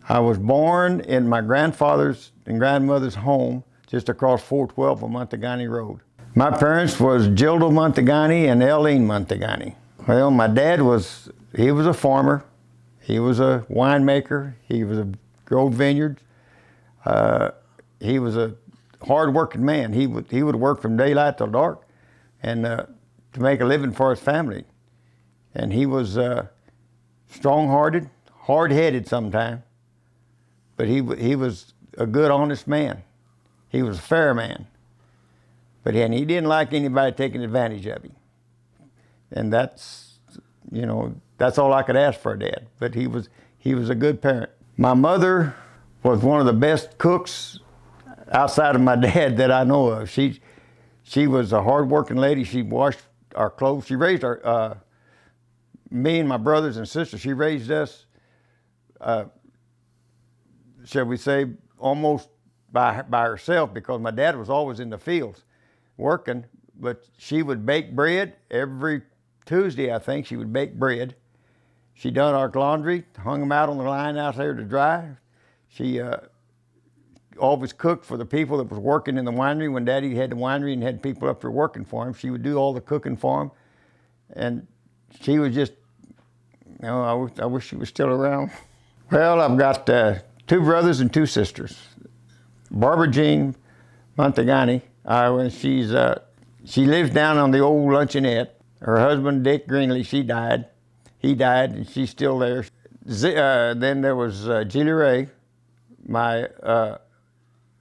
I was born in my grandfather's and grandmother's home just across 412 on Mantegani Road. My parents was Gildo Mantegani and Eileen Mantegani. Well, my dad he was a farmer. He was a winemaker. He was a growed vineyards. He was a hard-working man. He would work from daylight till dark, and to make a living for his family. And he was strong-hearted, hard-headed sometimes, but he was a good, honest man. He was a fair man, but he didn't like anybody taking advantage of him. And that's all I could ask for a dad. But he was a good parent. My mother was one of the best cooks outside of my dad that I know of. She was a hard-working lady. She washed our clothes. She raised me and my brothers and sisters. She raised us, shall we say, almost by herself, because my dad was always in the fields working. But she would bake bread every Tuesday, I think. She would bake bread. She done our laundry, hung them out on the line out there to dry. She always cooked for the people that was working in the winery. When Daddy had the winery and had people up there working for him, she would do all the cooking for him. And she was just, I wish she was still around. Well, I've got 2 brothers and 2 sisters. Barbara Jean Mantegani, she lives down on the old luncheonette. Her husband, Dick Greenlee, he died, and she's still there. Then there was Julie Ray, my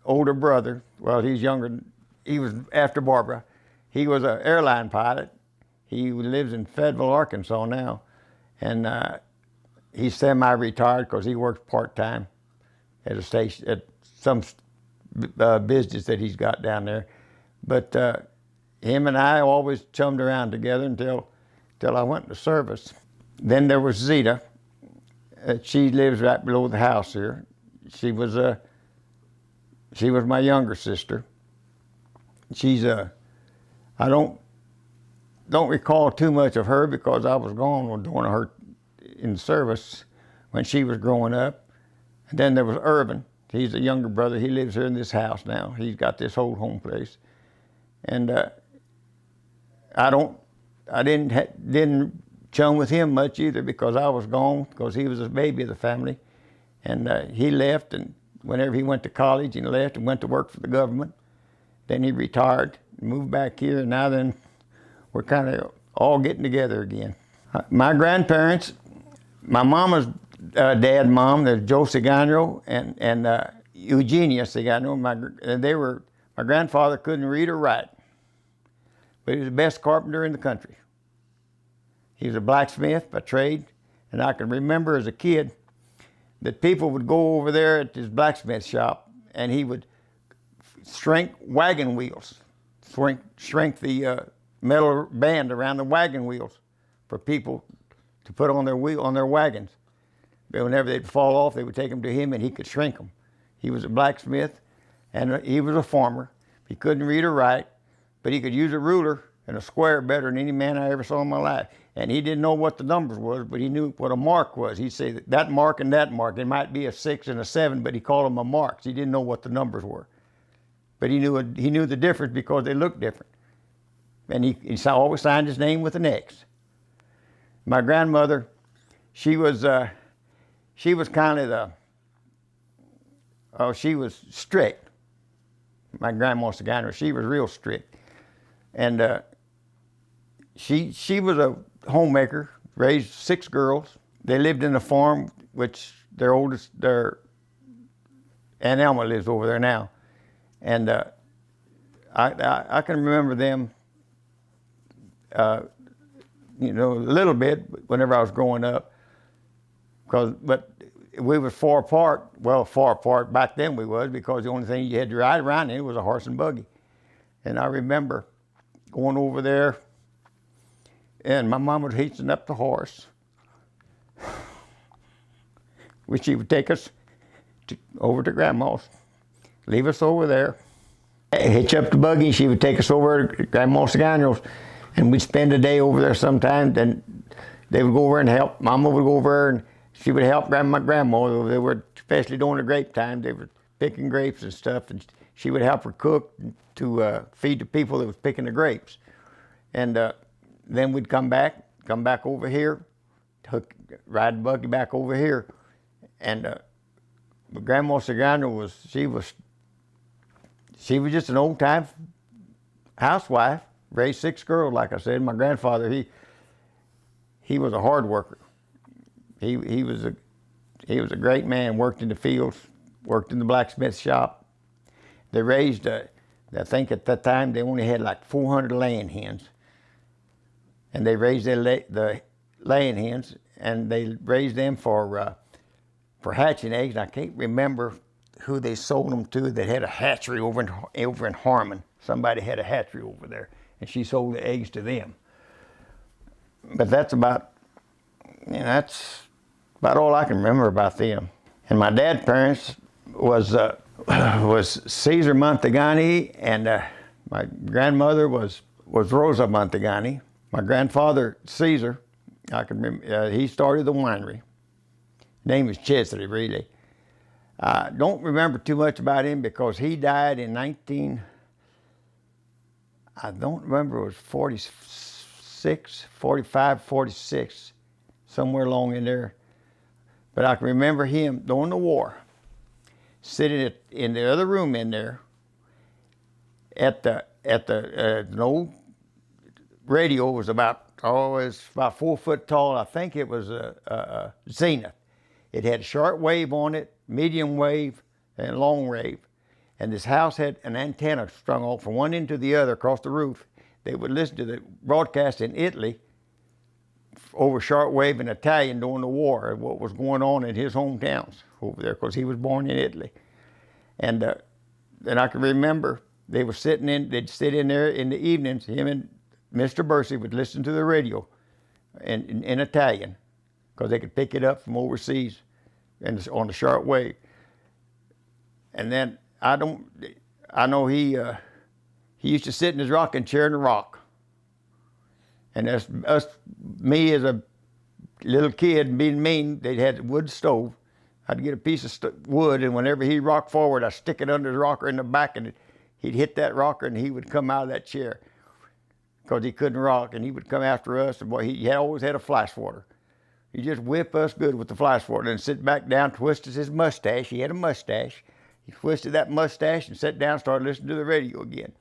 older brother. Well, he's younger. He was after Barbara. He was an airline pilot. He lives in Fayetteville, Arkansas now, and he's semi-retired because he works part-time at a station, at some business that he's got down there. But him and I always chummed around together until I went into service. Then there was Zita. She lives right below the house here. She was my younger sister. I don't recall too much of her because I was gone during her in service when she was growing up. And then there was Irvin. He's a younger brother. He lives here in this house now. He's got this old home place. And I didn't chum with him much either because I was gone, because he was a baby of the family. And he left, and whenever he went to college, he left and went to work for the government. Then he retired, moved back here, and now then we're kind of all getting together again. My grandparents, my mama's dad and mom, there's Joe Cigano and Eugenia Cigano. My grandfather couldn't read or write, but he was the best carpenter in the country. He was a blacksmith by trade, and I can remember as a kid that people would go over there at his blacksmith shop, and he would shrink wagon wheels, shrink the metal band around the wagon wheels for people to put on their wagons. But whenever they'd fall off, they would take them to him, and he could shrink them. He was a blacksmith, and he was a farmer. He couldn't read or write, but he could use a ruler and a square better than any man I ever saw in my life. And he didn't know what the numbers was, but he knew what a mark was. He'd say that mark and that mark. It might be a 6 and a 7, but he called them a marks. He didn't know what the numbers were. But he knew the difference because they looked different. And he always signed his name with an X. My grandmother, she was kind of she was strict. My grandma Sagano, she was real strict. And she was a homemaker, raised 6 girls. They lived in a farm, which their Aunt Elma lives over there now. And I can remember them, a little bit whenever I was growing up, but we were far apart back then we was, because the only thing you had to ride around in was a horse and buggy. And I remember going over there, and my mom was hitching up the horse, which she would take us over to Grandma's, leave us over there, hitch up the buggy. She would take us over to Grandma Sagano's, and we'd spend a day over there sometimes. Then they would go over and help. Mama would go over and she would help my grandmother. They were, especially during the grape time, they were picking grapes and stuff, and she would help her cook to feed the people that was picking the grapes. And then we'd come back over here, ride the buggy back over here, and Grandma Sagana was just an old-time housewife, raised 6 girls, like I said. My grandfather, he was a hard worker. He was a great man, worked in the fields, worked in the blacksmith shop. They raised, I think at that time, they only had like 400 laying hens. And they raised the laying hens, and they raised them for hatching eggs. And I can't remember who they sold them to that had a hatchery over in Harmon. Somebody had a hatchery over there, and she sold the eggs to them. But that's about all I can remember about them. And my dad's parents was Caesar Mantegani, and my grandmother was Rosa Mantegani. My grandfather, Caesar, I can remember, he started the winery. Name is Chesley, really. I don't remember too much about him because he died in I don't remember, it was 46, 45, 46, somewhere along in there. But I can remember him during the war, sitting in the other room in there at an old radio. Was about 4 foot tall. I think it was a Zenith. It had short wave on it, medium wave, and long wave. And this house had an antenna strung off from one end to the other across the roof. They would listen to the broadcast in Italy over shortwave in Italian during the war, and what was going on in his hometowns over there, because he was born in Italy. And I can remember they'd sit in there in the evenings. Him and Mr. Bursey would listen to the radio in Italian, because they could pick it up from overseas and on the short wave. And then I know he used to sit in his rocking chair and rock. And me as a little kid being mean, they had a wood stove. I'd get a piece of wood, and whenever he rocked forward, I'd stick it under the rocker in the back, and he'd hit that rocker, and he would come out of that chair because he couldn't rock, and he would come after us. And boy, he always had a fly swatter. He'd just whip us good with the fly swatter and sit back down, twisted his mustache. He had a mustache. He twisted that mustache and sat down and started listening to the radio again.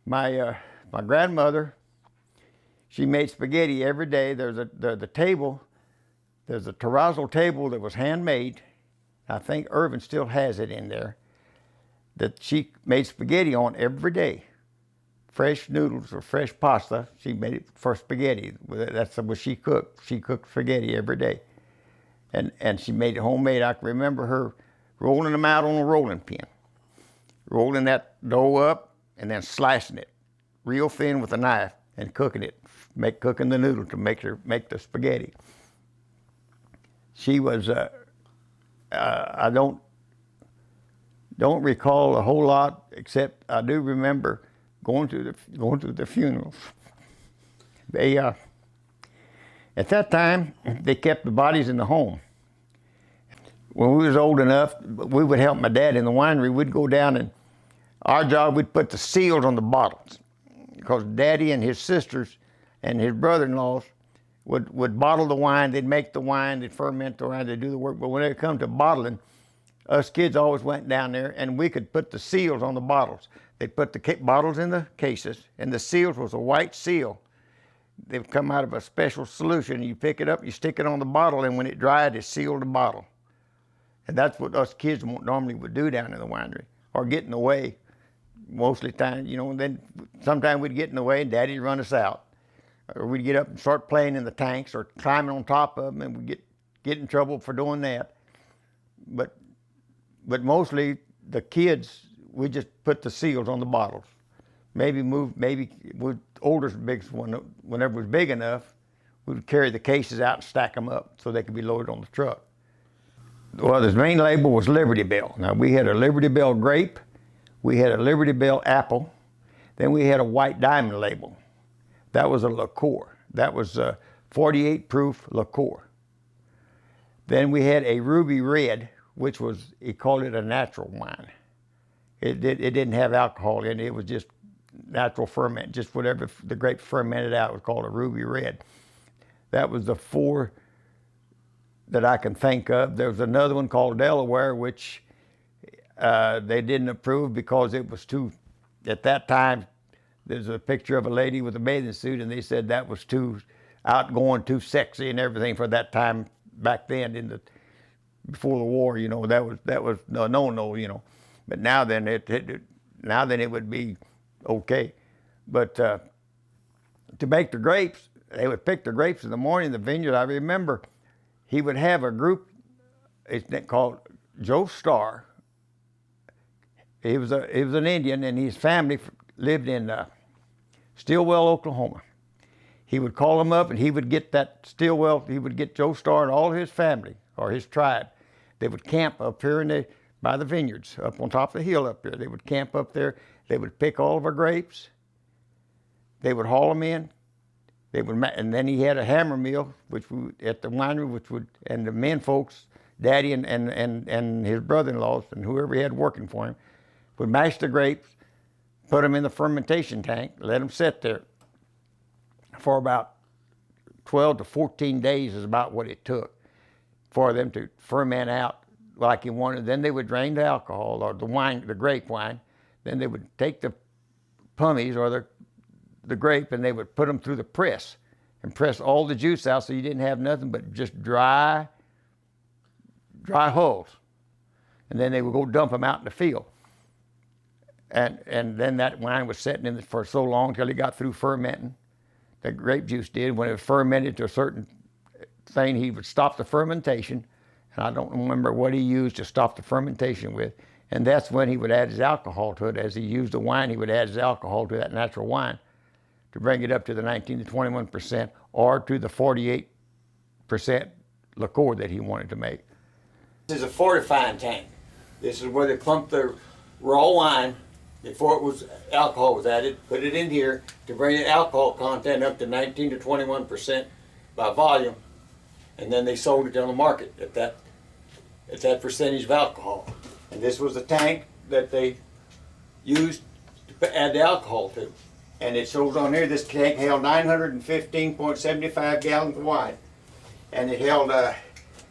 My grandmother, she made spaghetti every day. There's the table, there's a terrazzo table that was handmade. I think Irvin still has it in there, that she made spaghetti on every day. Fresh noodles or fresh pasta, she made it for spaghetti. That's what she cooked. She cooked spaghetti every day. And she made it homemade. I can remember her rolling them out on a rolling pin, rolling that dough up and then slicing it real thin with a knife and cooking it, cooking the noodle to make the spaghetti. She was, I don't recall a whole lot, except I do remember going to the funerals. They at that time they kept the bodies in the home. When we was old enough, we would help my dad in the winery. We'd go down, and our job, we'd put the seals on the bottles, because Daddy and his sisters and his brother-in-laws would bottle the wine. They'd make the wine, they'd ferment the wine, they'd do the work. But when it come to bottling, us kids always went down there, and we could put the seals on the bottles. They'd put the bottles in the cases, and the seals was a white seal. They would come out of a special solution. You pick it up, you stick it on the bottle, and when it dried, it sealed the bottle. And that's what us kids normally would do down in the winery, or get in the way. Mostly time, and then sometimes we'd get in the way and Daddy'd run us out. Or we'd get up and start playing in the tanks or climbing on top of them, and we'd get in trouble for doing that. But mostly the kids, we just put the seals on the bottles. Maybe with older big one, whenever it was big enough, we would carry the cases out and stack them up so they could be loaded on the truck. Well, the main label was Liberty Bell. Now, we had a Liberty Bell grape, we had a Liberty Bell apple, then we had a White Diamond label. That was a liqueur. That was a 48 proof liqueur. Then we had a Ruby Red, which was, he called it a natural wine. It didn't have alcohol in it. It was just natural ferment, just whatever the grape fermented out. It was called a Ruby Red. That was the 4 that I can think of. There was another one called Delaware, which they didn't approve because it was too, at that time, there's a picture of a lady with a bathing suit, and they said that was too outgoing, too sexy and everything for that time back then before the war, you know, that was no, you know. But now then it would be okay. But to make the grapes, they would pick the grapes in the morning in the vineyard. I remember he would have a group, it's called Joe Starr. He was an Indian, and his family lived in Stillwell, Oklahoma. He would call them up, and he would get he would get Joe Starr and all his family, or his tribe. They would camp up here by the vineyards, up on top of the hill up there. They would camp up there. They would pick all of our grapes. They would haul them in. And then he had a hammer mill, at the winery, and the men folks, Daddy and his brother-in-laws and whoever he had working for him, would mash the grapes, put them in the fermentation tank, let them sit there for about 12 to 14 days is about what it took for them to ferment out like he wanted. Then they would drain the alcohol or the grape wine. Then they would take the pummies or the grape, and they would put them through the press and press all the juice out, so you didn't have nothing but just dry hulls. And then they would go dump them out in the field. And then that wine was sitting in for so long until it got through fermenting. The grape juice did. When it fermented to a certain thing, he would stop the fermentation. And I don't remember what he used to stop the fermentation with. And that's when he would add his alcohol to it. As he used the wine, he would add his alcohol to that natural wine to bring it up to the 19 to 21% or to the 48% liqueur that he wanted to make. This is a fortifying tank. This is where they clump the raw wine before alcohol was added, put it in here to bring the alcohol content up to 19 to 21% by volume, and then they sold it on the market at that percentage of alcohol. And this was the tank that they used to add the alcohol to. And it shows on here, this tank held 915.75 gallons of wine, and it held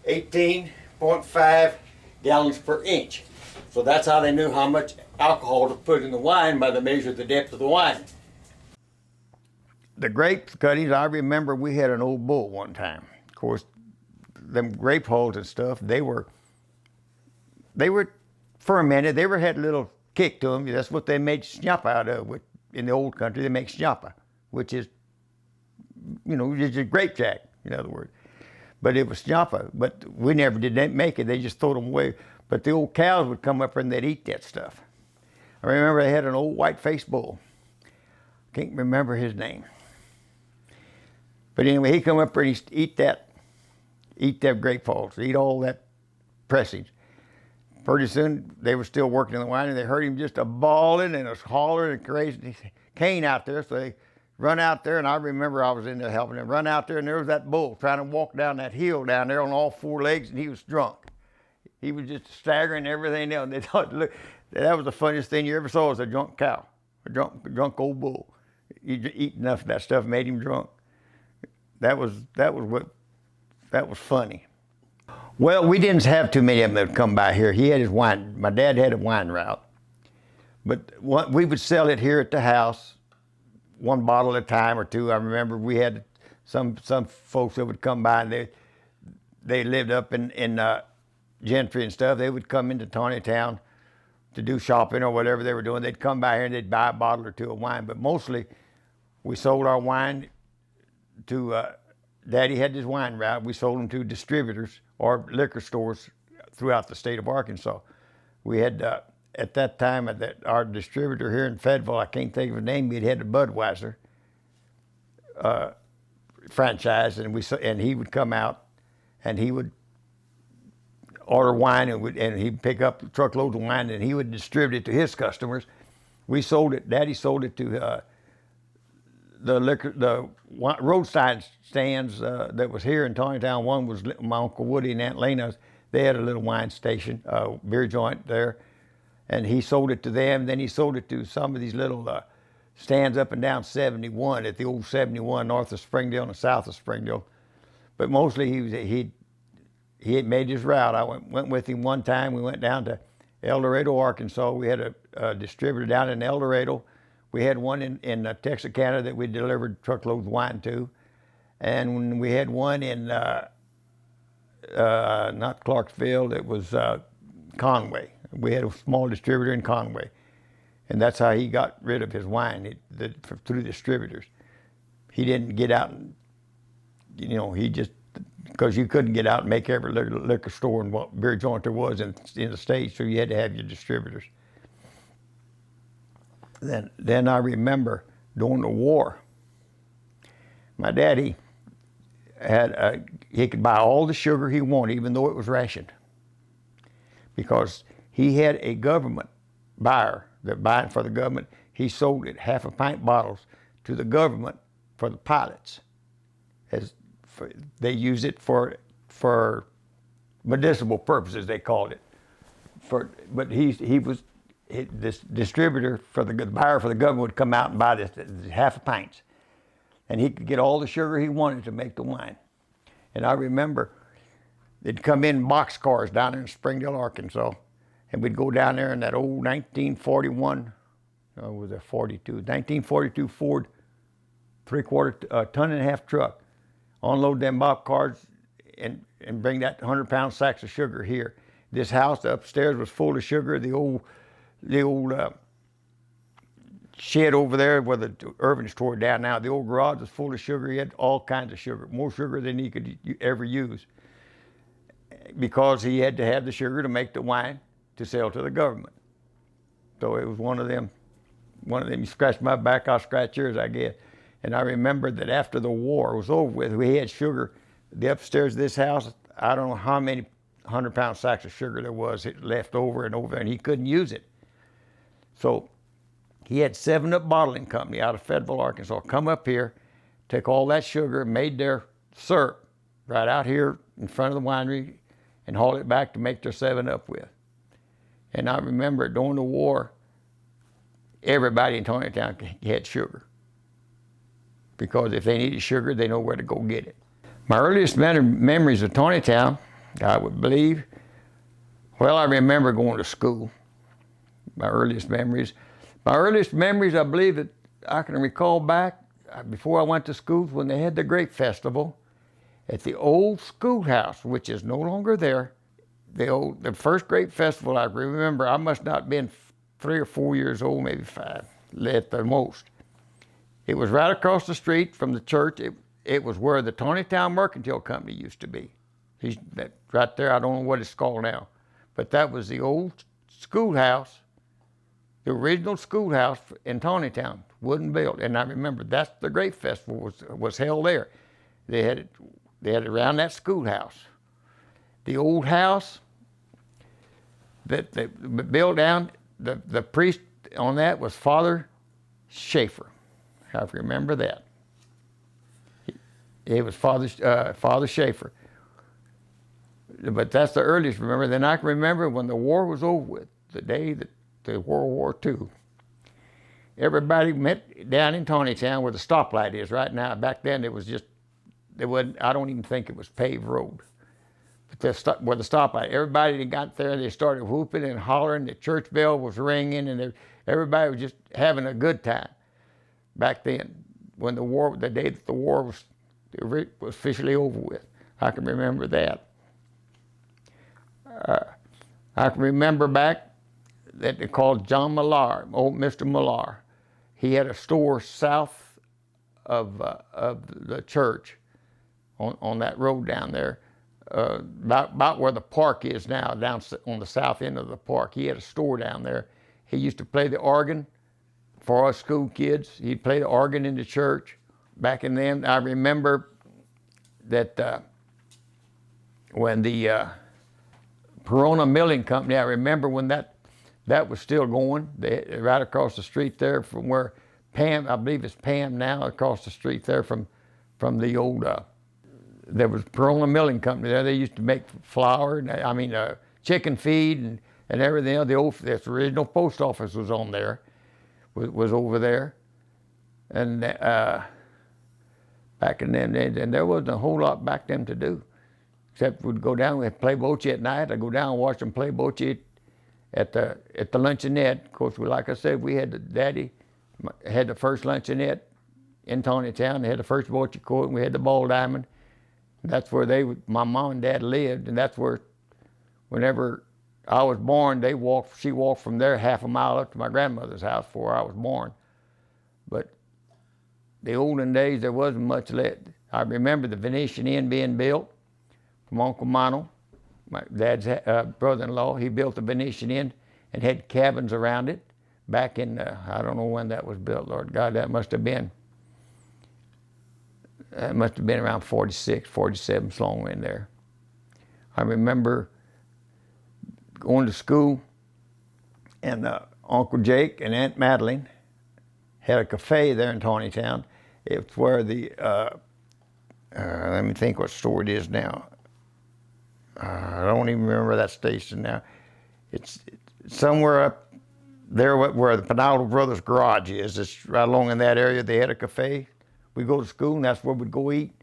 18.5 gallons per inch. So that's how they knew how much alcohol to put in the wine, by the measure of the depth of the wine. The grape cuttings, I remember we had an old bull one time. Of course, them grape hulls and stuff, they were fermented. They had a little kick to them. That's what they made schnappa out of. In the old country, they make schnappa, which is, you know, just a grape jack, in other words. But it was schnappa. But we never did make it. They just threw them away. But the old cows would come up and they'd eat that stuff. I remember they had an old white-faced bull. Can't remember his name. But anyway, he'd come up there and he'd eat that grape hulls, eat all that pressage. Pretty soon, they were still working in the wine, and they heard him just a-bawling and hollering and crazy cane out there. So they run out there, and I remember I was in there helping them run out there, and there was that bull trying to walk down that hill down there on all 4 legs, and he was drunk. He was just staggering everything else. And they thought, look, that was the funniest thing you ever saw, was a drunk cow, a drunk old bull. He eat enough of that stuff made him drunk. That was funny. Well, we didn't have too many of them that would come by here. He had his wine. My dad had a wine route. But we would sell it here at the house, 1 bottle at a time or 2. I remember we had some folks that would come by, and they lived up in Gentry and stuff. They would come into Tontitown to do shopping or whatever they were doing. They'd come by here and they'd buy a bottle or 2 of wine. But mostly, we sold our wine to, Daddy had this wine route. We sold them to distributors or liquor stores throughout the state of Arkansas. We had, at that time, our distributor here in Fayetteville, I can't think of his name, he had the Budweiser franchise, and he would come out and he would order wine, and he'd pick up truckloads of wine, and he would distribute it to his customers. We sold it, Daddy sold it to roadside stands that was here in Tontitown. One was my Uncle Woody and Aunt Lena's. They had a little wine station, beer joint there, and he sold it to them. Then he sold it to some of these little stands up and down 71, at the old 71 north of Springdale and south of Springdale. But mostly he had made his route. I went with him one time. We went down to El Dorado, Arkansas. We had a distributor down in El Dorado. We had one in Texarkana that we delivered truckloads of wine to. And we had one in, not Clarksville, it was Conway. We had a small distributor in Conway. And that's how he got rid of his wine, through distributors. He didn't get out and, he just, because you couldn't get out and make every liquor store and what beer joint there was in the States, so you had to have your distributors. Then I remember during the war, my daddy he could buy all the sugar he wanted, even though it was rationed, because he had a government buyer that buying for the government. He sold it half a pint bottles to the government for the pilots, they used it for medicinal purposes, they called it. But this distributor the buyer for the government would come out and buy this half a pints, and he could get all the sugar he wanted to make the wine. And I remember they'd come in boxcars down there in Springdale, Arkansas, and we'd go down there in that old 1941, was it 42? 1942 Ford 3/4 ton and a half truck. Unload them box cars and bring that 100-pound sacks of sugar here. This house upstairs was full of sugar. The old shed over there where the Irvin's tore down now, the old garage was full of sugar. He had all kinds of sugar, more sugar than he could ever use, because he had to have the sugar to make the wine to sell to the government. So it was one of them, you scratch my back, I'll scratch yours, I guess. And I remember that after the war was over with, we had sugar. The upstairs of this house, I don't know how many 100-pound sacks of sugar there was left over, and he couldn't use it. So he had 7-Up Bottling Company out of Fayetteville, Arkansas, come up here, took all that sugar, made their syrup right out here in front of the winery, and hauled it back to make their 7-Up with. And I remember during the war, everybody in Tontitown had sugar, because if they needed sugar, they know where to go get it. My earliest memories of Tontitown, I would believe, well, I remember going to school. My earliest memories, I believe that I can recall back before I went to school, when they had the grape festival at the old schoolhouse, which is no longer there. The first grape festival I remember, I must not have been 3 or 4 years old, maybe 5 at the most. It was right across the street from the church. It was where the Tontitown Mercantile Company used to be. Right there, I don't know what it's called now. But that was the old schoolhouse, the original schoolhouse in Tontitown, wooden built. And I remember that's the grape festival was held there. They had it around that schoolhouse. The old house that they built down, the priest on that was Father Schaefer. I remember that. It was Father Schaefer. But that's the earliest remember. Then I can remember when the war was over with, the day that the World War II. Everybody met down in Tontitown where the stoplight is right now. Back then it was just, I don't even think it was paved road. But where the stoplight, everybody that got there, they started whooping and hollering. The church bell was ringing, and everybody was just having a good time. Back then, when the day that the war was officially over with, I can remember that. I can remember back that they called John Millar, old Mr. Millar. He had a store south of the church on that road down there, about where the park is now, down on the south end of the park. He had a store down there. He used to play the organ for us school kids. He'd play the organ in the church. Back in then, I remember that when the Perona Milling Company, I remember when that was still going, right across the street there from where Pam, I believe it's Pam now, across the street there from the old, there was Perona Milling Company there. They used to make flour, and chicken feed and everything else. The original post office was on there, was over there. And back in them days, and there wasn't a whole lot back then to do, except we'd go down, we'd play bocce at night. I'd go down and watch them play bocce at the luncheonette. Of course, like I said, we had Daddy had the first luncheonette in Tontitown. They had the first bocce court, and we had the ball diamond. And that's where my mom and Dad lived, and that's where, whenever I was born, she walked from there half a mile up to my grandmother's house before I was born. But the olden days, there wasn't much left. I remember the Venetian Inn being built from Uncle Mono, my dad's brother-in-law. He built the Venetian Inn and had cabins around it back in, I don't know when that was built, Lord God, that must have been around 46, 47, somewhere in there. I remember going to school, and Uncle Jake and Aunt Madeline had a cafe there in Tontitown. It's where let me think what store it is now. I don't even remember that station now. It's somewhere up there where the Pinaldo Brothers garage is. It's right along in that area. They had a cafe. We go to school, and that's where we'd go eat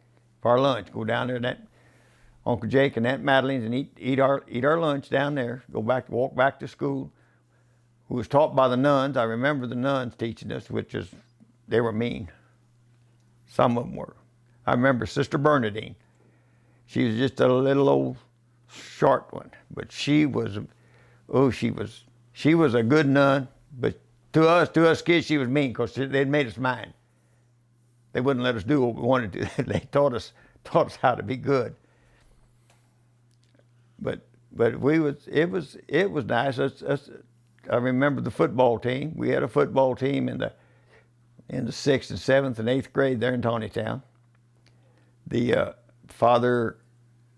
for our lunch. Go down there, and Uncle Jake and Aunt Madeline's, and eat our lunch down there. Walk back to school. We was taught by the nuns. I remember the nuns teaching us, they were mean. Some of them were. I remember Sister Bernadine. She was just a little old short one, but she was a good nun. But to us kids, she was mean, because they'd made us mind. They wouldn't let us do what we wanted to. They taught us how to be good. But it was nice. I remember the football team. We had a football team in the 6th and 7th and 8th grade there in Tontitown. The Father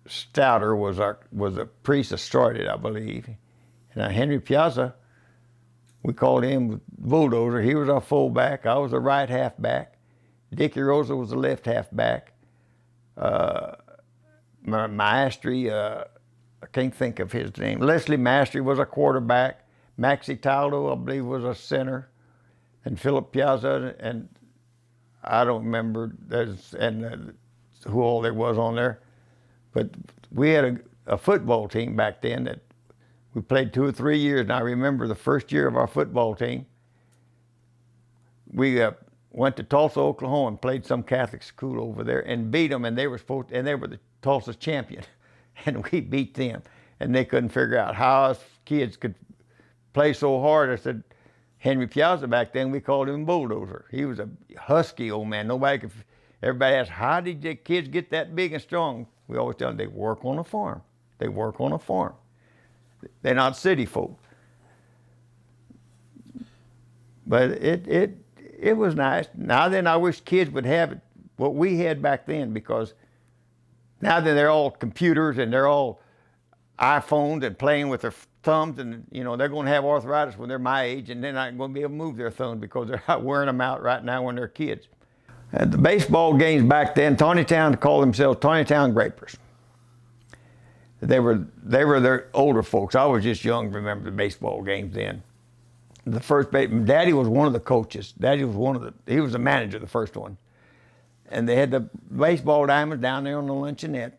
Stouter was a priest that started, I believe. And Henry Piazza, we called him Bulldozer. He was our fullback. I was a right halfback. Dickie Rosa was the left halfback. Maestri, I can't think of his name. Leslie Maestri was a quarterback. Maxie Taldo, I believe, was a center. And Philip Piazza, and I don't remember who all there was on there. But we had a football team back then that we played 2 or 3 years. And I remember the first year of our football team, we went to Tulsa, Oklahoma, and played some Catholic school over there and beat them. And they were the Tulsa's champion, and we beat them. And they couldn't figure out how us kids could play so hard. I said, Henry Piazza back then, we called him Bulldozer. He was a husky old man. Everybody asked, how did the kids get that big and strong? We always tell them, they work on a farm. They work on a farm. They're not city folk. But it was nice. Now then, I wish kids would have it, what we had back then, because now that they're all computers and they're all iPhones and playing with their thumbs, and they're going to have arthritis when they're my age, and they're not going to be able to move their thumbs because they're not wearing them out right now when they're kids. The baseball games back then, Tontitown called themselves Tontitown Grapers. They were their older folks. I was just young to remember the baseball games then. The first Daddy was one of the coaches. He was the manager, the first one. And they had the baseball diamonds down there on the luncheonette.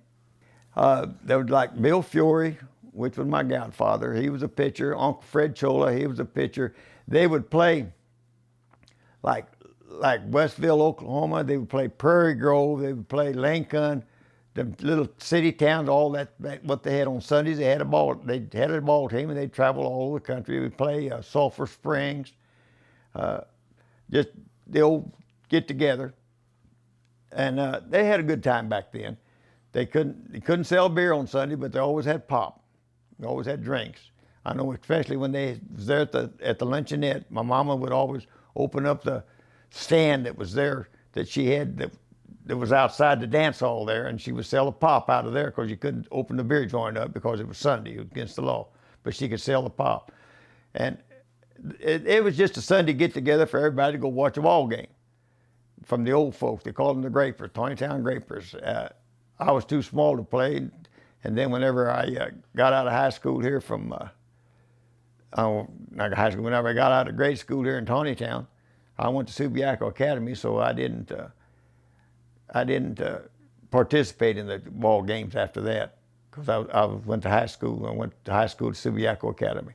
There was like Bill Fury, which was my godfather. He was a pitcher. Uncle Fred Chola, he was a pitcher. They would play like Westville, Oklahoma. They would play Prairie Grove. They would play Lincoln, the little city towns, all that, what they had on Sundays. They had a ball team, and they'd travel all over the country. We'd play Sulphur Springs, just the old get-together. And they had a good time back then. They couldn't sell beer on Sunday, but they always had pop. They always had drinks. I know, especially when they was there at the luncheonette, my mama would always open up the stand that was there that she had that was outside the dance hall there, and she would sell a pop out of there, because you couldn't open the beer joint up because it was Sunday, it was against the law. But she could sell the pop. And it was just a Sunday get together for everybody to go watch a ball game. From the old folks, they called them the Grapers, Tontitown Grapers. I was too small to play, and then whenever I got out of high school here not high school, whenever I got out of grade school here in Tontitown, I went to Subiaco Academy, so I didn't participate in the ball games after that, because I went to high school. I went to high school at Subiaco Academy.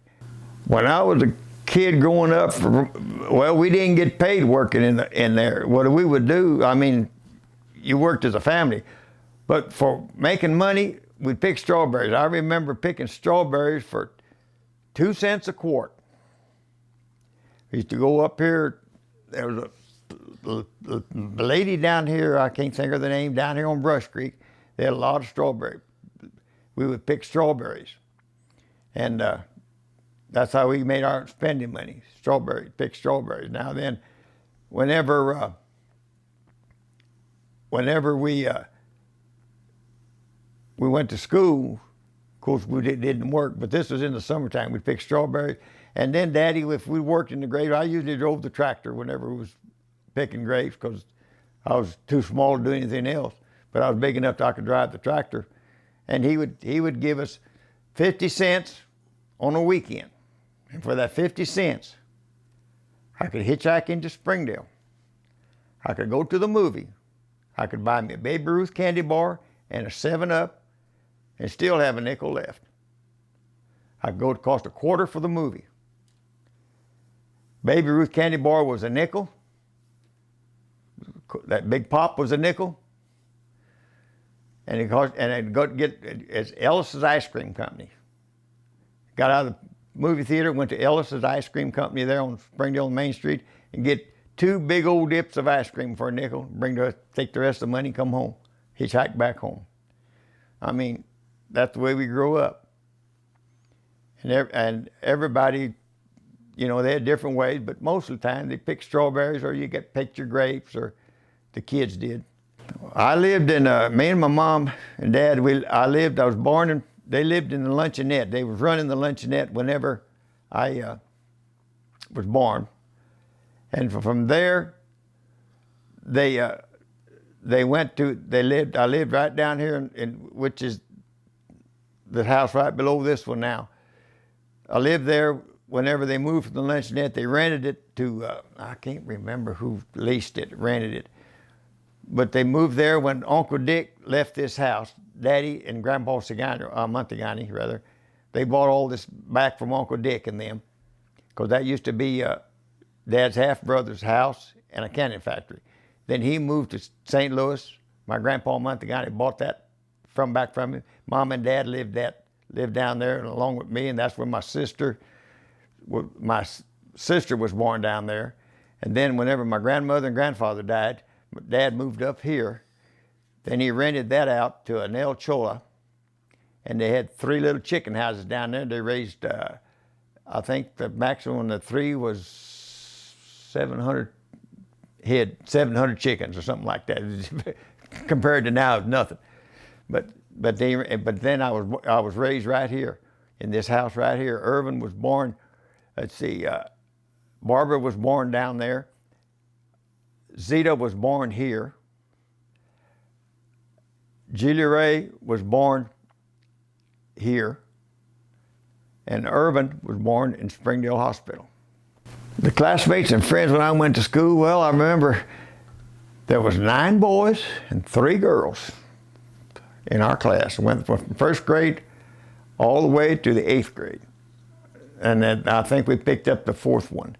When I was a kid growing up, well, we didn't get paid working in there. What we would do, I mean, you worked as a family, but for making money, we'd pick strawberries. I remember picking strawberries for 2 cents a quart. We used to go up here. There was a lady down here, I can't think of the name, down here on Brush Creek. They had a lot of strawberries. We would pick strawberries. And that's how we made our spending money, strawberries, pick strawberries. Now then, whenever we went to school, of course we didn't work, but this was in the summertime. We'd pick strawberries. And then Daddy, if we worked in the grapes, I usually drove the tractor whenever we was picking grapes, because I was too small to do anything else. But I was big enough that I could drive the tractor. And he would give us 50 cents on a weekend. And for that 50 cents, I could hitchhike into Springdale. I could go to the movie. I could buy me a Baby Ruth candy bar and a 7-Up and still have a nickel left. I could go, it cost a quarter for the movie. Baby Ruth candy bar was a nickel. That big pop was a nickel. And I'd go get it's Ellis's Ice Cream Company. Got out of the movie theater, went to Ellis's Ice Cream Company there on Springdale Main Street and get 2 big old dips of ice cream for a nickel, take the rest of the money, come home, hitchhike back home. I mean, that's the way we grew up. And everybody, you know, they had different ways, but most of the time they picked strawberries, or you picked your grapes, or the kids did. I lived in, me and my mom and dad, I was born in, they lived in the luncheonette. They was running the luncheonette whenever I was born. And from there, I lived right down here, which is the house right below this one now. I lived there whenever they moved from the luncheonette. They rented it to, I can't remember who leased it, rented it. But they moved there when Uncle Dick left this house. Daddy and Grandpa Mantegani, rather. They bought all this back from Uncle Dick and them, because that used to be Dad's half-brother's house and a canning factory. Then he moved to St. Louis. My Grandpa Mantegani bought that back from him. Mom and Dad lived down there along with me, and that's where my sister was born down there. And then whenever my grandmother and grandfather died, Dad moved up here. Then he rented that out to an El Chola, and they had 3 little chicken houses down there. They raised, I think the maximum of 3 was 700 chickens or something like that. Compared to now, it's nothing. But then I was raised right here in this house right here. Irvin was born. Let's see. Barbara was born down there. Zita was born here. Julia Ray was born here. And Irvin was born in Springdale Hospital. The classmates and friends when I went to school, well, I remember there was 9 boys and 3 girls in our class. Went from 1st grade all the way to the 8th grade. And then I think we picked up the 4th one.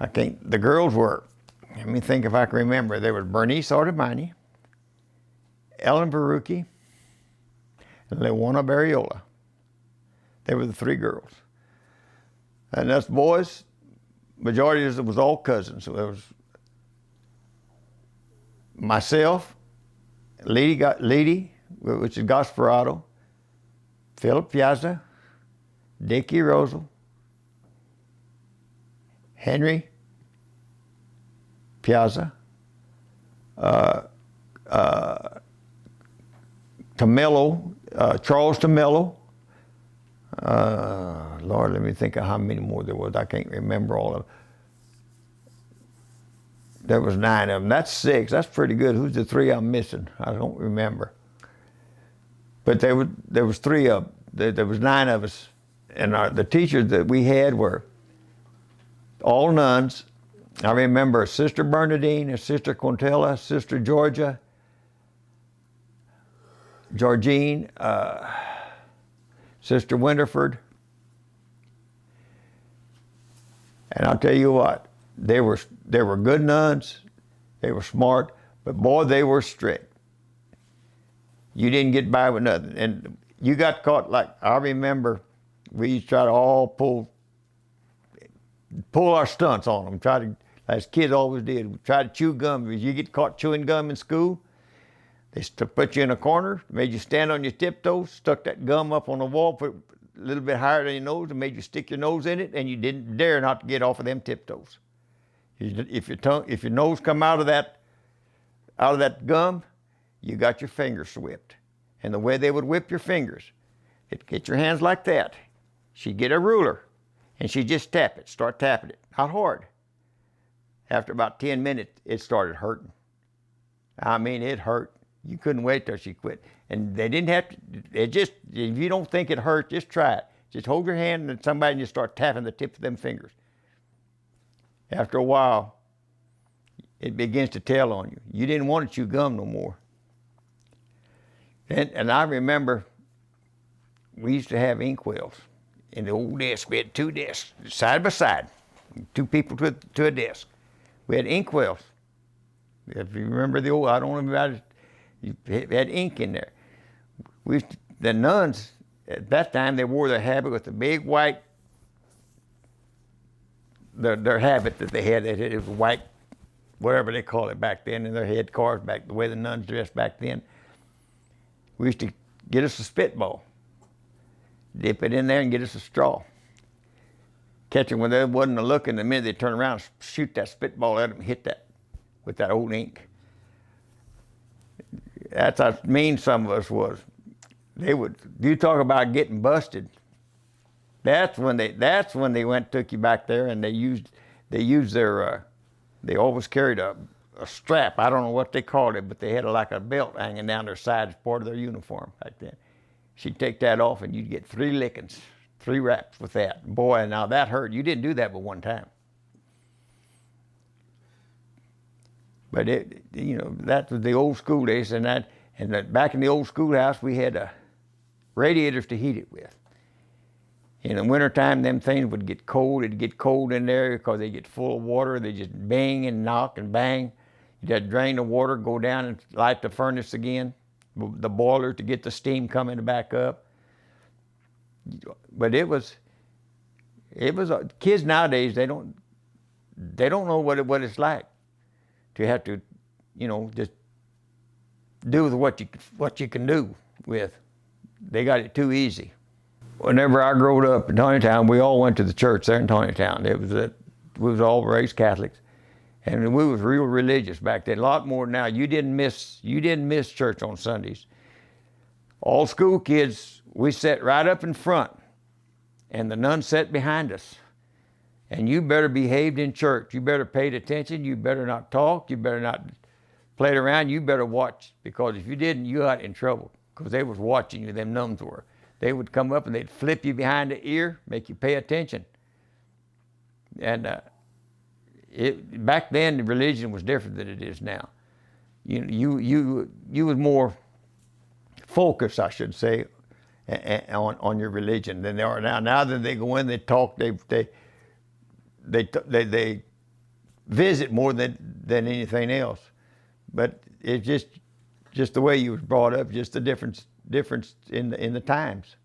The girls were, let me think if I can remember. There was Bernice Artemani, Ellen Barucki, and Lewana Barriola. They were the 3 girls. And us boys, majority of it was all cousins. So there was myself, Leedy, which is Gasparado, Philip Piazza, Dickie Rosal, Henry Piazza, Tamello, Charles Tamello, Lord, let me think of how many more there was. I can't remember all of them. There was 9 of them. That's 6. That's pretty good. Who's the 3 I'm missing? I don't remember. But there was 3 of them. There was 9 of us. And the teachers that we had were all nuns. I remember Sister Bernadine, Sister Quintella, Sister Georgia, Georgine, Sister Winterford. And I'll tell you what, they were good nuns, they were smart, but boy, they were strict. You didn't get by with nothing. And you got caught, like, I remember we used to try to all pull our stunts on them, try to, as kids always did, try to chew gum. If you get caught chewing gum in school, they put you in a corner, made you stand on your tiptoes, stuck that gum up on the wall, put it a little bit higher than your nose, and made you stick your nose in it, and you didn't dare not to get off of them tiptoes. If your nose come out of that gum, you got your fingers whipped. And the way they would whip your fingers, they'd get your hands like that. She'd get a ruler, and she'd just tap it, start tapping it, not hard. After about 10 minutes, it started hurting. I mean, it hurt. You couldn't wait till she quit. And they didn't have to, if you don't think it hurt, just try it. Just hold your hand and somebody and just start tapping the tip of them fingers. After a while, it begins to tell on you. You didn't want to chew gum no more. And I remember we used to have inkwells in the old desk. We had 2 desks, side by side, 2 people to a desk. We had inkwells. If you remember the old, I don't remember about it, you had ink in there. The nuns, at that time, they wore their habit with the big white, their habit that they had, it was white, whatever they call it back then, in their head cars back, the way the nuns dressed back then. We used to get us a spitball, dip it in there and get us a straw. Catch them when they wasn't looking, the minute they turn around and shoot that spitball at them and hit that with that old ink. That's how mean some of us was. You talk about getting busted. That's when they went took you back there, and they used their they always carried a strap. I don't know what they called it, but they had like a belt hanging down their side as part of their uniform back then. She'd take that off, and you'd get 3 lickings, 3 raps with that. Boy, now that hurt. You didn't do that but one time. But that was the old school days, and back in the old schoolhouse, we had radiators to heat it with. In the wintertime, them things would get cold. It'd get cold in there because they get full of water. They just bang and knock and bang. You'd have to drain the water, go down and light the furnace again, the boiler to get the steam coming back up. But it was kids nowadays, they don't know what it's like to have to, just do with what you can do with. They got it too easy. Whenever I growed up in Tontitown, we all went to the church there in Tontitown. We was all raised Catholics, and we was real religious back then. A lot more than now. You didn't miss church on Sundays. All school kids, we sat right up in front, and the nuns sat behind us. And you better behaved in church. You better paid attention. You better not talk. You better not play around. You better watch, because if you didn't, you got in trouble, because they was watching you, them nuns were. They would come up and they'd flip you behind the ear, make you pay attention. And back then, the religion was different than it is now. You was more focused, I should say, on your religion than they are now. Now that they go in, they talk, they visit more than anything else. But it's just the way you was brought up, just the difference in the times.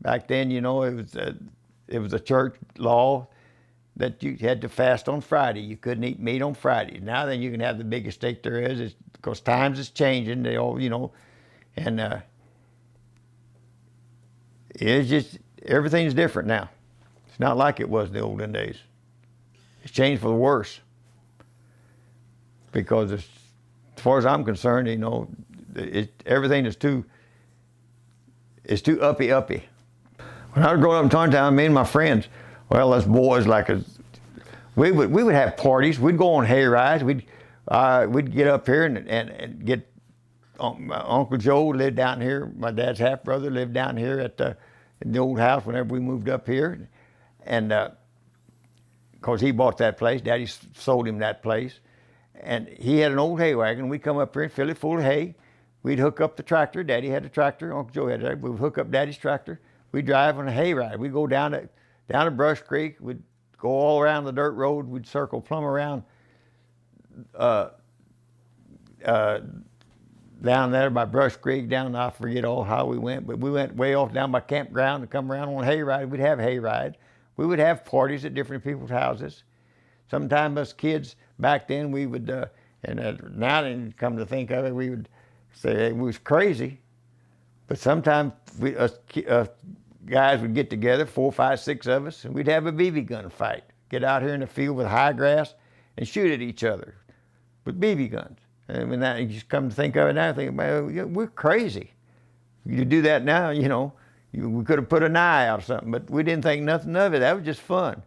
Back then, it was a church law that you had to fast on Friday. You couldn't eat meat on Friday. Now then, you can have the biggest steak there is because times is changing. They all, and it's just everything's different now. It's not like it was in the olden days. It's changed for the worse. Because as far as I'm concerned, everything is too uppy. When I was growing up in Tontitown, me and my friends, well, us boys, we would have parties. We'd go on hay rides. We'd get up here and get. My Uncle Joe lived down here. My dad's half brother lived down here in the old house whenever we moved up here, and because he bought that place, Daddy sold him that place, and he had an old hay wagon. We'd come up here and fill it full of hay. We'd hook up the tractor. Daddy had a tractor. Uncle Joe had a tractor. We would hook up Daddy's tractor. We'd drive on a hay ride. We'd go down to Brush Creek. We'd go all around the dirt road. We'd circle plumb around down there by Brush Creek, down, I forget all how we went, but we went way off down by campground to come around on a hay ride. We'd have hay ride. We would have parties at different people's houses. Sometimes us kids back then, we would, now then come to think of it, we would say we was crazy, but sometimes us guys would get together, 4, 5, 6 of us, and we'd have a BB gun fight. Get out here in the field with high grass and shoot at each other with BB guns. And when that, you just come to think of it now, I think, man, we're crazy. You do that now, you know, we could have put an eye out or something, but we didn't think nothing of it. That was just fun.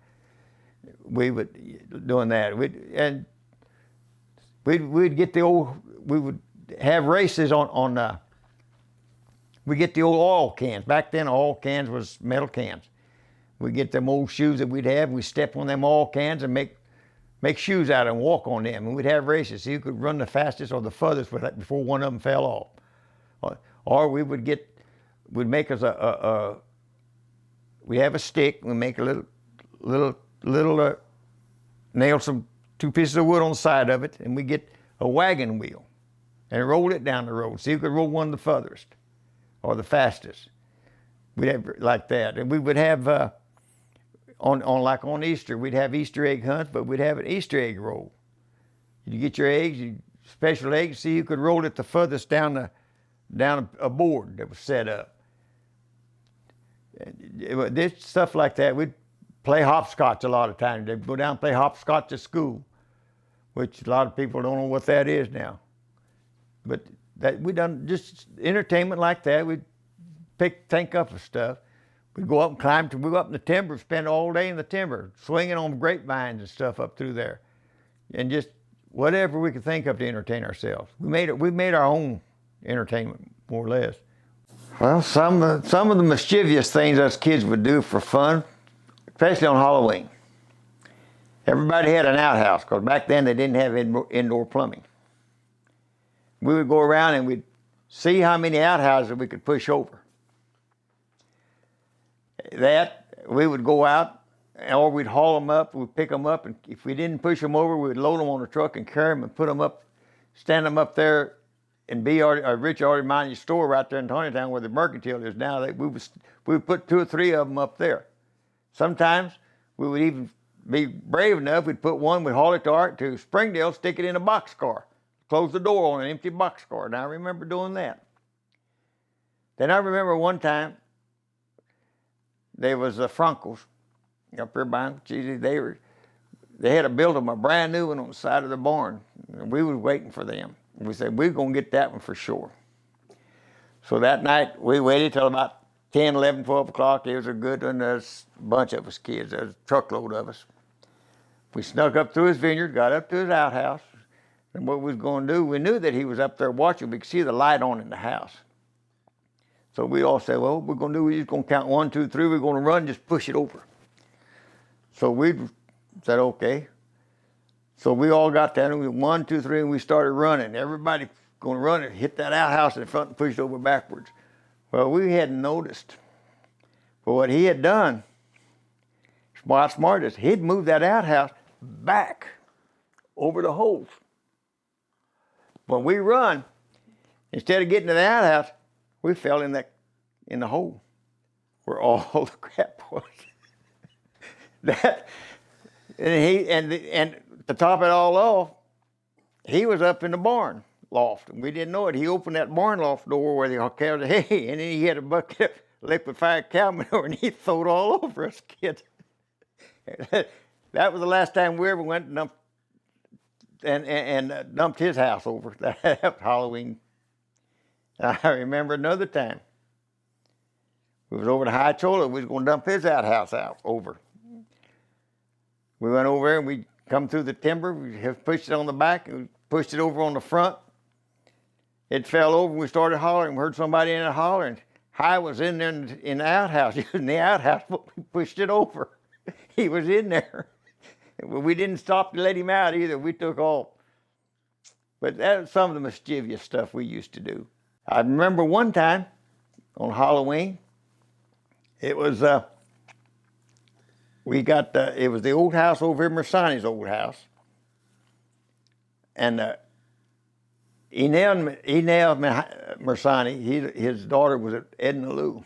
We would doing that. We'd get the old. We would have races on. We get the old oil cans. Back then, oil cans was metal cans. We get them old shoes that we'd have. We step on them oil cans and make shoes out of them, walk on them, and we'd have races. So you could run the fastest or the furthest with that before one of them fell off. Or we would we'd make us we'd have a stick. We make a little nail some 2 pieces of wood on the side of it, and we get a wagon wheel and roll it down the road. So you could roll one the furthest or the fastest. We'd have like that, and we would have. On Easter, we'd have Easter egg hunts, but we'd have an Easter egg roll. You get your eggs, special eggs, see you could roll it the furthest down a board that was set up. This stuff like that, we'd play hopscotch a lot of times. They'd go down and play hopscotch at school, which a lot of people don't know what that is now. But we done just entertainment like that. We'd think up of stuff. We'd go up and climb, we go up in the timber, spend all day in the timber, swinging on grapevines and stuff up through there. And just whatever we could think of to entertain ourselves. We made our own entertainment, more or less. Well, some of the mischievous things us kids would do for fun, especially on Halloween. Everybody had an outhouse, because back then they didn't have indoor plumbing. We would go around and we'd see how many outhouses we could push over. That, we would go out, or we'd haul them up, we'd pick them up, and if we didn't push them over, we'd load them on a truck and carry them and put them up, stand them up there in Rich already reminded you store right there in Tontitown where the mercantile is now. We would put 2 or 3 of them up there. Sometimes we would even be brave enough, we'd put one, we'd haul it to Springdale, stick it in a boxcar, close the door on an empty boxcar. And I remember doing that. Then I remember one time, there was the Frunkles up there by they had built them a brand new one on the side of the barn. And we was waiting for them. We said, we're gonna get that one for sure. So that night, we waited till about 10, 11, 12 o'clock. It was a good one. There's a bunch of us kids. There's a truckload of us. We snuck up through his vineyard, got up to his outhouse. And what we was gonna do, we knew that he was up there watching. We could see the light on in the house. So we all said, well, what we're going to do, we're just going to count 1, 2, 3. We're going to run, just push it over. So we said, okay. So we all got that, and we 1, 2, 3, and we started running. Everybody going to run and hit that outhouse in front and push it over backwards. Well, we hadn't noticed. But what he had done, smart is, he'd moved that outhouse back over the holes. When we run, instead of getting to the outhouse, we fell in the hole where all the crap was. And to top it all off, he was up in the barn loft, and we didn't know it. He opened that barn loft door where the cows had hay, and then he had a bucket of liquefied cow manure, and he threw it all over us kids. That was the last time we ever went and dumped his house over. That was Halloween. I remember another time. We was over to High Chola. We was going to dump his outhouse out over. We went over there and we come through the timber. We pushed it on the back and we pushed it over on the front. It fell over. We started hollering. We heard somebody in there hollering. High was in there in the outhouse. He was in the outhouse, but we pushed it over. He was in there. We didn't stop to let him out either. We took off. But that was some of the mischievous stuff we used to do. I remember one time on Halloween, it was it was the old house over here, Mersani's old house. And Enel Mersani, his daughter was Edna Lou.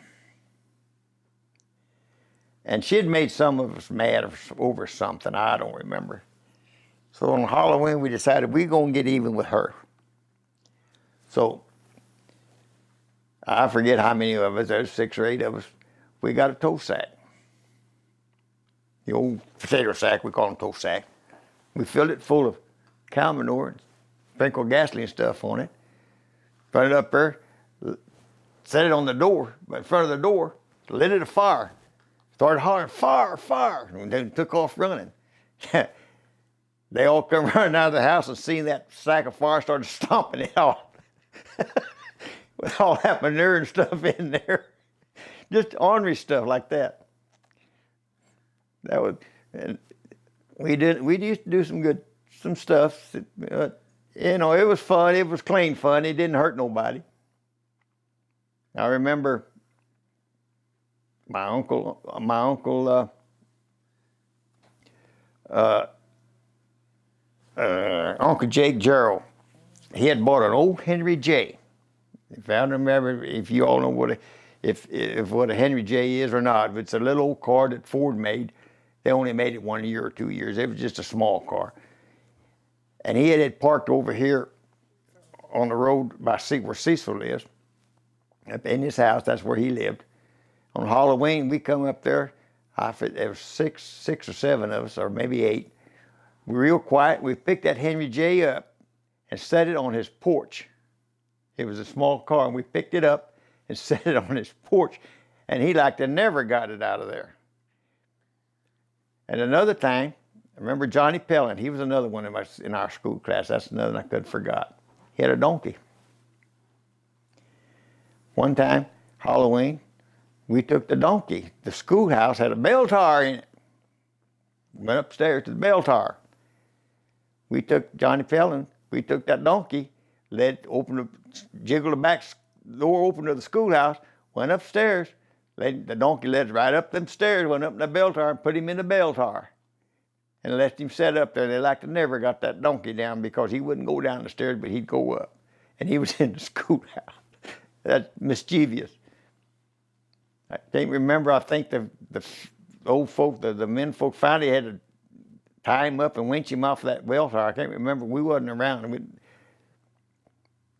And she had made some of us mad over something, I don't remember. So on Halloween, we decided we're going to get even with her. So I forget how many of us, there's 6 or 8 of us, we got a tow sack. The old potato sack, we call them tow sack. We filled it full of cow manure and sprinkled gasoline stuff on it. Put it up there, set it on the door, in front of the door, lit it afire. Started hollering, fire, fire, and then took off running. They all come running out of the house and seen that sack of fire, started stomping it off. With all that manure and stuff in there. Just ornery stuff like that. That was, and we used to do some stuff. You know, it was fun. It was clean fun. It didn't hurt nobody. I remember my uncle Uncle Jake Gerald. He had bought an old Henry J. If I don't remember, if you all know what a Henry J is or not, it's a little old car that Ford made. They only made it 1 year or 2 years. It was just a small car. And he had it parked over here on the road by where Cecil lives. Up in his house, that's where he lived. On Halloween, we come up there. There was six or seven of us, or maybe 8. We were real quiet. We picked that Henry J up and set it on his porch. It was a small car, and we picked it up and set it on his porch. And he like to never got it out of there. And another time, I remember Johnny Pellin. He was another one in our school class. That's another one I couldn't forget. He had a donkey. One time, Halloween, we took the donkey. The schoolhouse had a bell tower in it. Went upstairs to the bell tower. We took Johnny Pellin. We took that donkey, jiggled the back door open to the schoolhouse, went upstairs. The donkey led right up them stairs, went up in the bell tower and put him in the bell tower. And left him set up there. They like to never got that donkey down because he wouldn't go down the stairs, but he'd go up. And he was in the schoolhouse. That's mischievous. I can't remember, I think the old folk, the men folk finally had to tie him up and winch him off that bell tower. I can't remember, we wasn't around.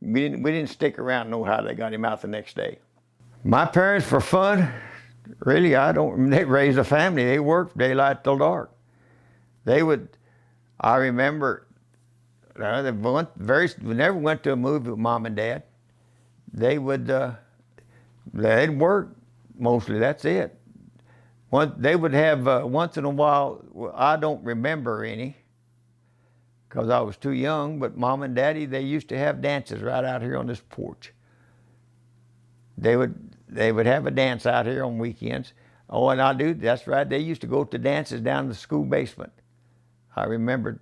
We didn't stick around and know how they got him out the next day. My parents, for fun, really, they raised a family. They worked daylight till dark. I remember, we never went to a movie with Mom and Dad. They'd work mostly, that's it. They would have, once in a while, I don't remember any, because I was too young, but Mom and Daddy, they used to have dances right out here on this porch. They would have a dance out here on weekends. Oh, and that's right, they used to go to dances down in the school basement. I remember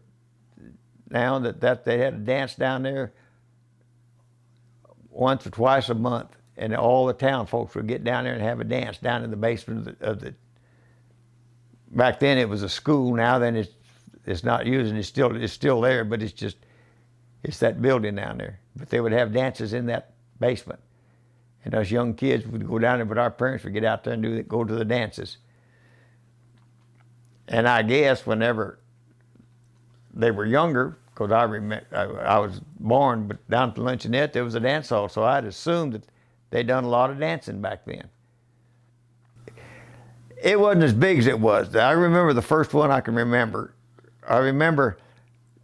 now that they had a dance down there once or twice a month, and all the town folks would get down there and have a dance down in the basement of the back then it was a school. Now then it's not used, and it's still there, but it's that building down there. But they would have dances in that basement. And us young kids would go down there, but our parents would get out there and go to the dances. And I guess whenever they were younger, because I was born, but down at the luncheonette there was a dance hall, so I'd assumed that they'd done a lot of dancing back then. It wasn't as big as it was. I remember the first one I can remember. I remember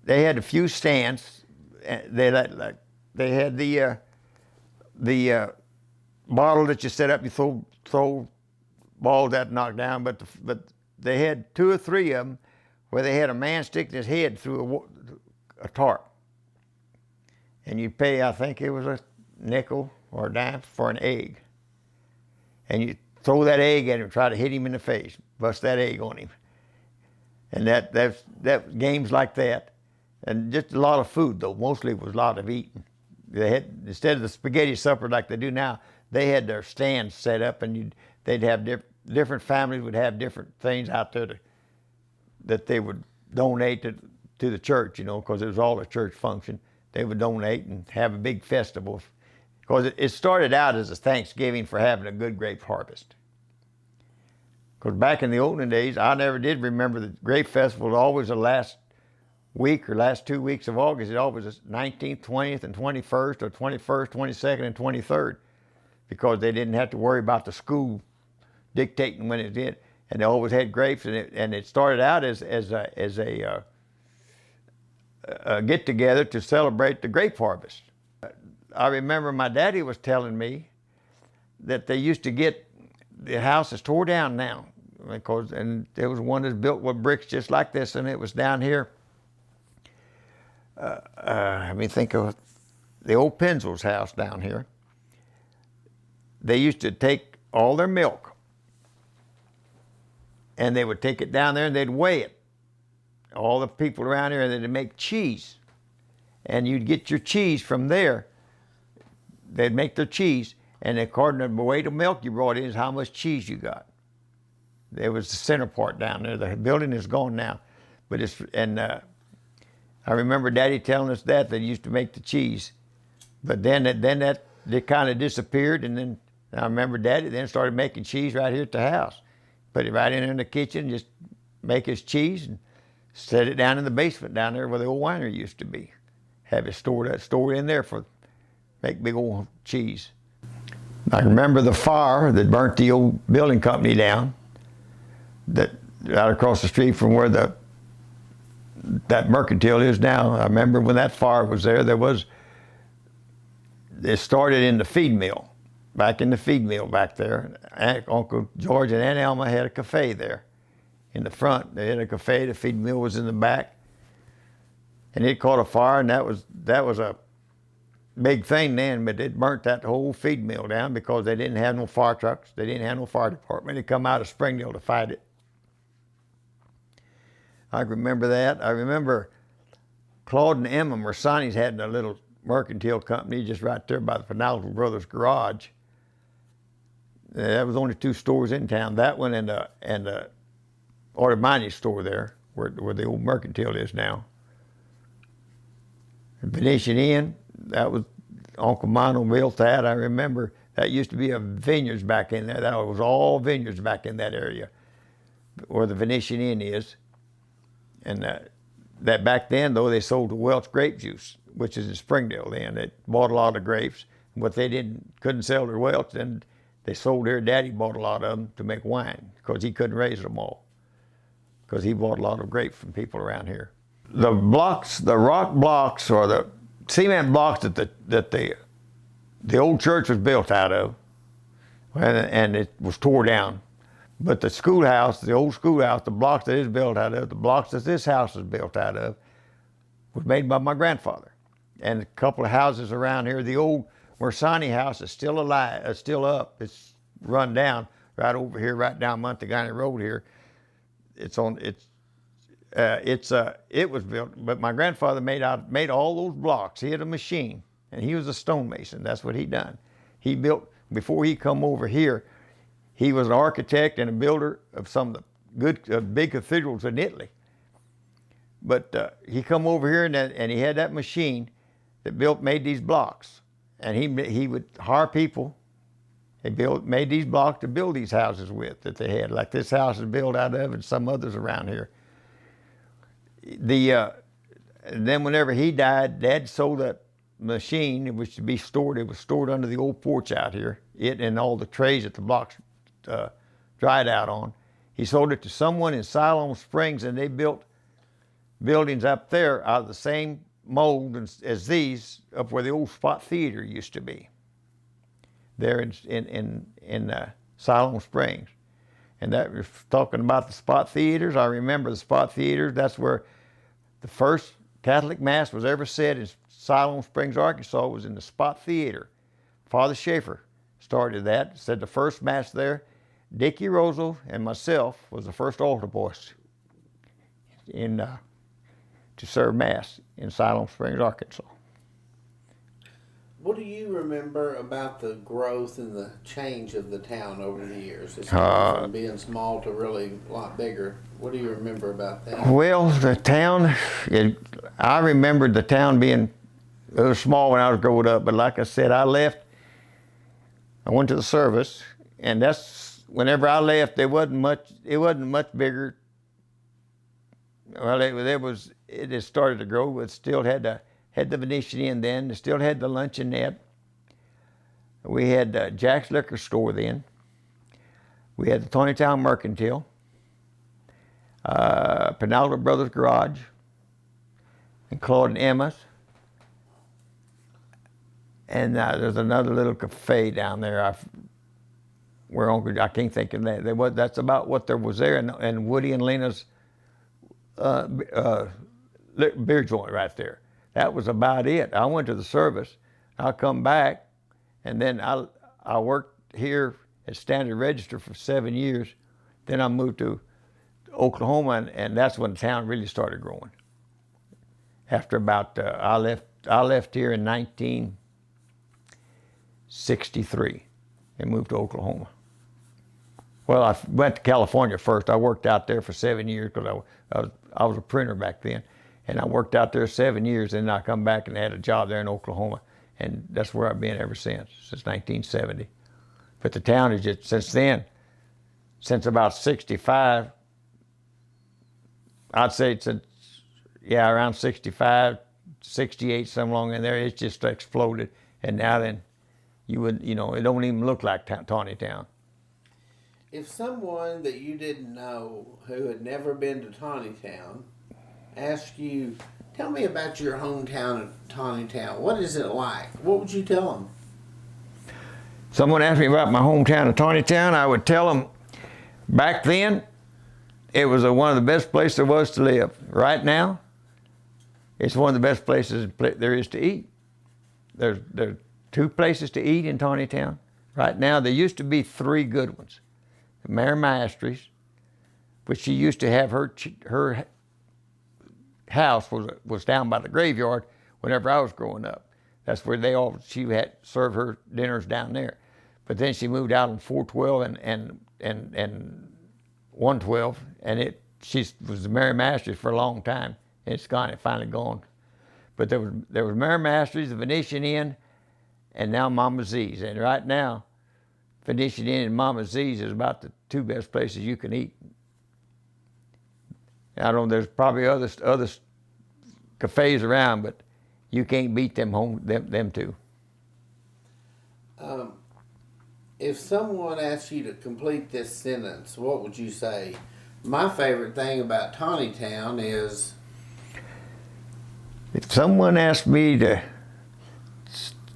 they had a few stands. They had the bottle that you set up, you throw balls that knock down, but they had 2 or 3 of them where they had a man sticking his head through a tarp. And you'd pay, I think it was a nickel or a dime for an egg. And you throw that egg at him, try to hit him in the face, bust that egg on him. And that games like that. And just a lot of food, though. Mostly it was a lot of eating. They had, instead of the spaghetti supper like they do now, they had their stands set up, and they'd have different families would have different things out there that they would donate to the church, you know, because it was all a church function. They would donate and have a big festival. Because it started out as a Thanksgiving for having a good grape harvest. Because back in the olden days, I never did remember the grape festival was always the last week or last 2 weeks of August. It always was 19th, 20th, and 21st, or 21st, 22nd, and 23rd, because they didn't have to worry about the school dictating when it did. And they always had grapes, and it started out as a get together to celebrate the grape harvest. I remember my daddy was telling me that they used to get the houses tore down now, and there was one that's built with bricks just like this, and it was down here. Let me think of the old Penzel's house down here. They used to take all their milk, and they would take it down there and they'd weigh it. All the people around here, and they'd make cheese, and you'd get your cheese from there. They'd make their cheese, and according to the weight of milk you brought in is how much cheese you got. There was the center part down there. The building is gone now, but I remember Daddy telling us that they used to make the cheese, but then that kind of disappeared, and then I remember Daddy then started making cheese right here at the house. Put it right in the kitchen, just make his cheese, and set it down in the basement down there where the old winery used to be. Have it stored in there for make big old cheese. I remember the fire that burnt the old building company down, that right across the street from where that mercantile is now. I remember when that fire was there, it started in the feed mill, back in the feed mill back there. Uncle George and Aunt Alma had a cafe there in the front. They had a cafe, the feed mill was in the back. And it caught a fire, and that was a big thing then, but it burnt that whole feed mill down because they didn't have no fire trucks. They didn't have no fire department. They come out of Springdale to fight it. I remember that. I remember Claude and Emma Mersanis had a little mercantile company just right there by the Penalty Brothers garage. That was only 2 stores in town. That one and the Artemani store there, where the old mercantile is now. The Venetian Inn, that was Uncle Mono built that. I remember that used to be a vineyards back in there. That was all vineyards back in that area where the Venetian Inn is. And that back then, though, they sold the Welch grape juice, which is in Springdale then. They bought a lot of grapes. And what they couldn't sell their Welch, then they sold their daddy bought a lot of them to make wine because he couldn't raise them all, because he bought a lot of grapes from people around here. The blocks, the rock blocks, or the cement blocks that the old church was built out of, and it was tore down. But the schoolhouse, the old schoolhouse, the blocks that it's built out of, the blocks that this house is built out of, was made by my grandfather. And a couple of houses around here, the old Mersani house is still alive, still up. It's run down right over here, right down Mantegani Road here. It was built, but my grandfather made all those blocks. He had a machine, and he was a stonemason. That's what he done. He built, before he come over here, he was an architect and a builder of some of the good, big cathedrals in Italy. But he come over here and he had that machine that made these blocks. And he would hire people. Made these blocks to build these houses with that they had, like this house is built out of, and some others around here. And then whenever he died, Dad sold that machine. It was to be stored. It was stored under the old porch out here. It and all the trays that the blocks dried out on. He sold it to someone in Siloam Springs, and they built buildings up there out of the same mold as these, up where the old Spot Theater used to be. there in Siloam Springs. And that was talking about the spot theaters. I remember the spot theaters. That's where the first Catholic Mass was ever said in Siloam Springs, Arkansas, was in the spot theater. Father Schaefer started that, said the first Mass there. Dickie Rosal and myself was the first altar boys to serve Mass in Siloam Springs, Arkansas. What do you remember about the growth and the change of the town over the years? It's gone from being small to really a lot bigger. What do you remember about that? Well, the town, I remembered the town being, it was small when I was growing up, but like I said, I left, I went to the service, and that's, whenever I left, it wasn't much bigger. Well, it had started to grow, but still had the Venetian Inn then. They still had the luncheonette. We had Jack's Liquor Store then. We had the Tontitown Mercantile, Penaldo Brothers Garage, and Claude and Emma's. And there's another little cafe down there. I can't think of that. That's about what there was there, and Woody and Lena's beer joint right there. That was about it. I went to the service. I come back, and then I worked here at Standard Register for 7 years. Then I moved to Oklahoma, and that's when the town really started growing. After about, I left here in 1963 and moved to Oklahoma. Well, I went to California first. I worked out there for 7 years because I was a printer back then. And I worked out there 7 years, and I come back and had a job there in Oklahoma. And that's where I've been ever since 1970. But the town is just, since then, since about 65, I'd say around 65, 68, somewhere along in there, it's just exploded. And now then, it don't even look like Tontitown. If someone that you didn't know who had never been to Tontitown asked you, tell me about your hometown of Tontitown, what is it like? What would you tell them? Someone asked me about my hometown of Tontitown, I would tell them back then it was one of the best places there was to live. Right now, it's one of the best places there is to eat. There's 2 places to eat in Tontitown. Right now, there used to be 3 good ones. Mary Mastery's, which she used to have her house was down by the graveyard whenever I was growing up. That's where she had served her dinners down there. But then she moved out on 412 and 112, and she was the Mary Mastery's for a long time. And it's finally gone. But there was Mary Mastery's, the Venetian Inn, and now Mama Z's. And right now, Venetian Inn and Mama Z's is about the 2 best places you can eat. I don't know, there's probably other cafes around, but you can't beat them 2. If someone asked you to complete this sentence, what would you say? My favorite thing about Tontitown is... If someone asked me to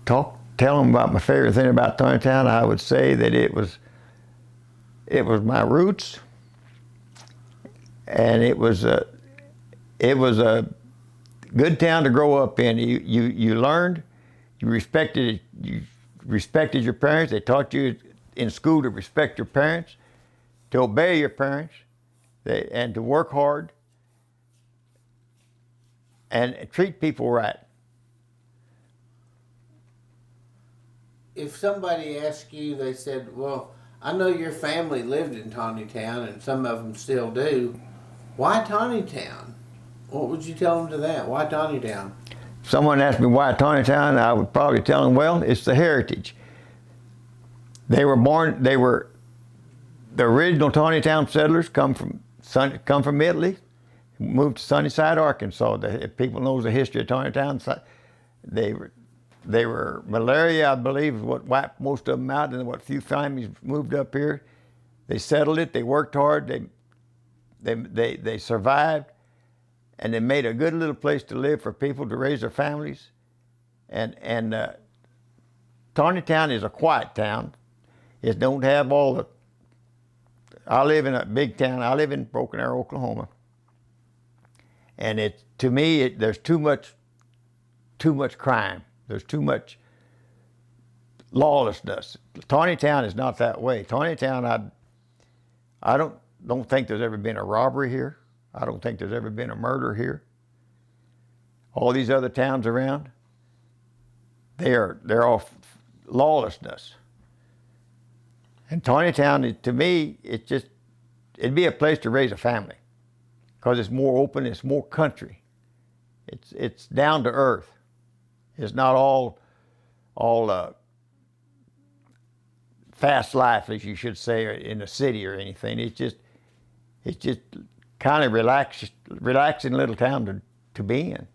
tell them about my favorite thing about Tontitown, I would say that it was my roots, and it was a good town to grow up in. You learned, you respected your parents. They taught you in school to respect your parents, to obey your parents, and to work hard and treat people right. If somebody asked you, they said, well, I know your family lived in Tontitown, and some of them still do. Why Tontitown? What would you tell them to that? Why Tontitown? If someone asked me why Tontitown, I would probably tell them, well, it's the heritage. The original Tontitown settlers come from Italy, moved to Sunnyside, Arkansas. If people knows the history of Tontitown, they were malaria, I believe, is what wiped most of them out, and what few families moved up here. They settled it. They worked hard. They survived, and they made a good little place to live for people to raise their families, and Tontitown is a quiet town. It don't have all the. I live in a big town. I live in Broken Arrow, Oklahoma, and it to me there's too much crime. There's too much lawlessness. Tontitown is not that way. Tontitown, I don't think there's ever been a robbery here. I don't think there's ever been a murder here. All these other towns around, they're all lawlessness. And Tontitown, to me, it'd be a place to raise a family, because it's more open, it's more country. It's down to earth. It's not all fast life, as you should say, in the city or anything. It's just kind of relaxing little town to be in.